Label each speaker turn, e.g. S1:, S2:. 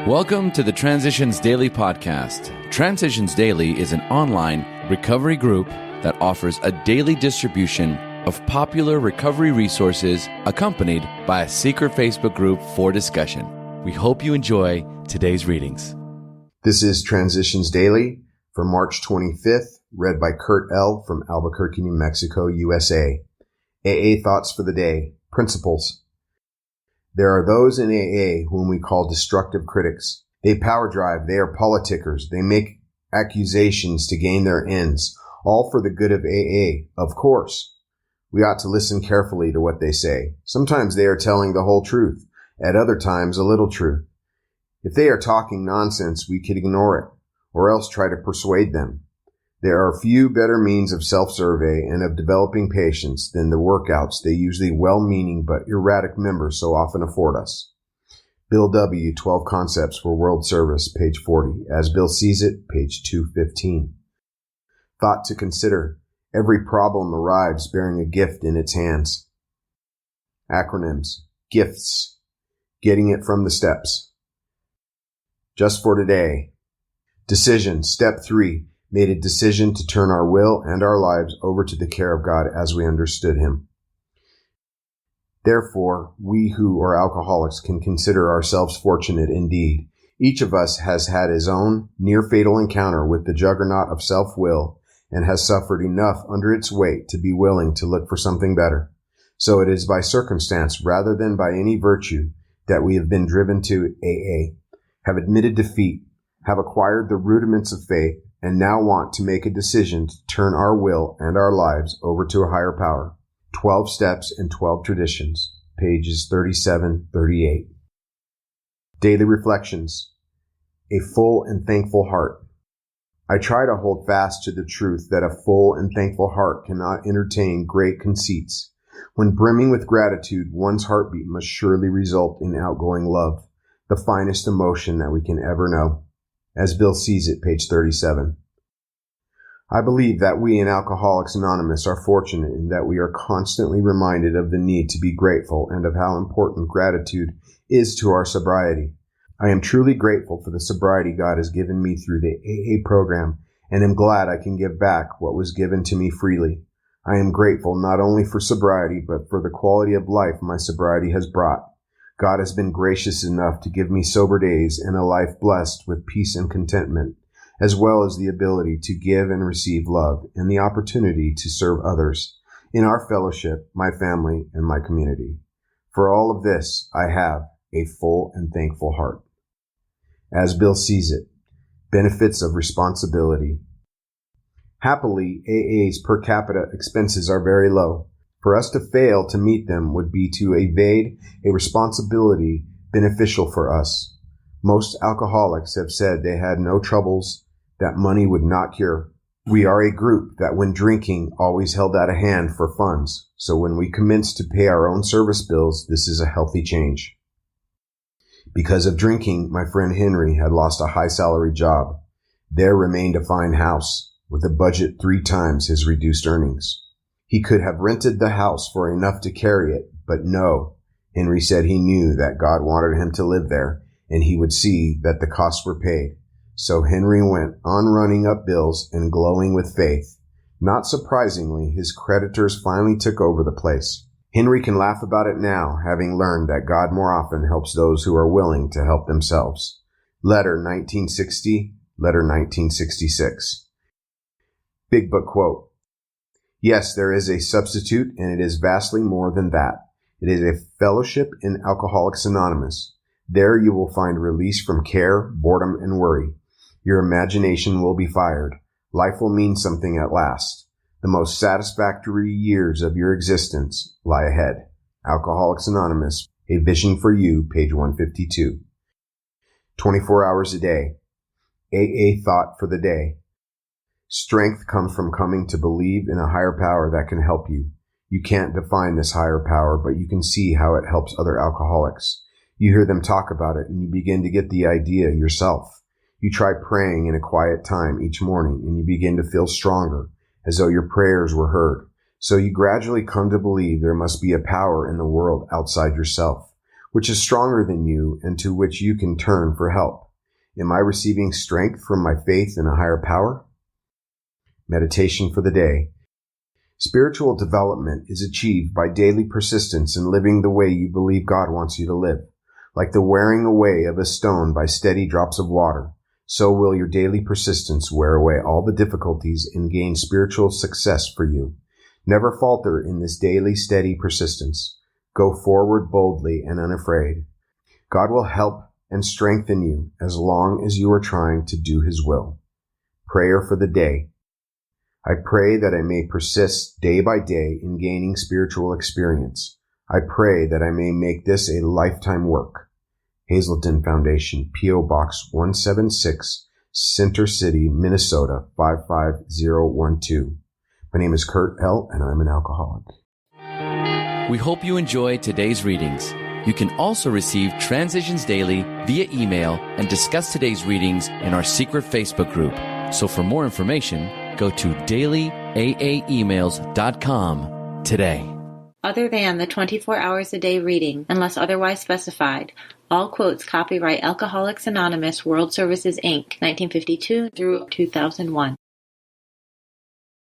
S1: Welcome to the Transitions Daily podcast. Transitions Daily is an online recovery group that offers a daily distribution of popular recovery resources accompanied by a secret Facebook group for discussion. We hope you enjoy today's readings.
S2: This is Transitions Daily for March 25th, read by Kurt L. from Albuquerque, New Mexico, USA. AA Thoughts for the Day. Principles. There are those in AA whom we call destructive critics. They power drive, they are politickers, they make accusations to gain their ends, all for the good of AA, of course. We ought to listen carefully to what they say. Sometimes they are telling the whole truth, at other times a little truth. If they are talking nonsense, we can ignore it, or else try to persuade them. There are few better means of self-survey and of developing patience than the workouts they usually well-meaning but erratic members so often afford us. Bill W., 12 Concepts for World Service, page 40. As Bill Sees It, page 215. Thought to consider. Every problem arrives bearing a gift in its hands. Acronyms. Gifts. Getting it from the steps. Just for today. Decision. Step 3. Made a decision to turn our will and our lives over to the care of God as we understood Him. Therefore, we who are alcoholics can consider ourselves fortunate indeed. Each of us has had his own near-fatal encounter with the juggernaut of self-will and has suffered enough under its weight to be willing to look for something better. So it is by circumstance rather than by any virtue that we have been driven to AA, have admitted defeat, have acquired the rudiments of faith, and now want to make a decision to turn our will and our lives over to a higher power. 12 Steps and 12 Traditions, pages 37-38. Daily Reflections. A full and thankful heart. I try to hold fast to the truth that a full and thankful heart cannot entertain great conceits. When brimming with gratitude, one's heartbeat must surely result in outgoing love, the finest emotion that we can ever know. As Bill Sees It, page 37. I believe that we in Alcoholics Anonymous are fortunate in that we are constantly reminded of the need to be grateful and of how important gratitude is to our sobriety. I am truly grateful for the sobriety God has given me through the AA program and am glad I can give back what was given to me freely. I am grateful not only for sobriety but for the quality of life my sobriety has brought. God has been gracious enough to give me sober days and a life blessed with peace and contentment, as well as the ability to give and receive love and the opportunity to serve others in our fellowship, my family, and my community. For all of this, I have a full and thankful heart. As Bill Sees It, benefits of responsibility. Happily, AA's per capita expenses are very low. For us to fail to meet them would be to evade a responsibility beneficial for us. Most alcoholics have said they had no troubles that money would not cure. We are a group that when drinking always held out a hand for funds. So when we commenced to pay our own service bills, this is a healthy change. Because of drinking, my friend Henry had lost a high salary job. There remained a fine house with a budget 3 times his reduced earnings. He could have rented the house for enough to carry it, but no. Henry said he knew that God wanted him to live there, and he would see that the costs were paid. So Henry went on running up bills and glowing with faith. Not surprisingly, his creditors finally took over the place. Henry can laugh about it now, having learned that God more often helps those who are willing to help themselves. Letter 1960, Letter 1966. Big Book Quote. Yes, there is a substitute, and it is vastly more than that. It is a fellowship in Alcoholics Anonymous. There you will find release from care, boredom, and worry. Your imagination will be fired. Life will mean something at last. The most satisfactory years of your existence lie ahead. Alcoholics Anonymous, A Vision for You, page 152. 24 hours a day. AA Thought for the Day. Strength comes from coming to believe in a higher power that can help you. You can't define this higher power, but you can see how it helps other alcoholics. You hear them talk about it, and you begin to get the idea yourself. You try praying in a quiet time each morning, and you begin to feel stronger, as though your prayers were heard. So you gradually come to believe there must be a power in the world outside yourself. which is stronger than you and to which you can turn for help? Am I receiving strength from my faith in a higher power? Meditation for the day. Spiritual development is achieved by daily persistence in living the way you believe God wants you to live. Like the wearing away of a stone by steady drops of water, so will your daily persistence wear away all the difficulties and gain spiritual success for you. Never falter in this daily steady persistence. Go forward boldly and unafraid. God will help and strengthen you as long as you are trying to do His will. Prayer for the day. I pray that I may persist day by day in gaining spiritual experience. I pray that I may make this a lifetime work. Hazelton Foundation, P.O. Box 176, Center City, Minnesota 55012. My name is Kurt L., and I'm an alcoholic.
S1: We hope you enjoyed today's readings. You can also receive Transitions Daily via email and discuss today's readings in our secret Facebook group. So for more information, go to dailyaaemails.com today.
S3: Other than the 24 hours a day reading, unless otherwise specified, all quotes copyright Alcoholics Anonymous World Services, Inc., 1952 through 2001.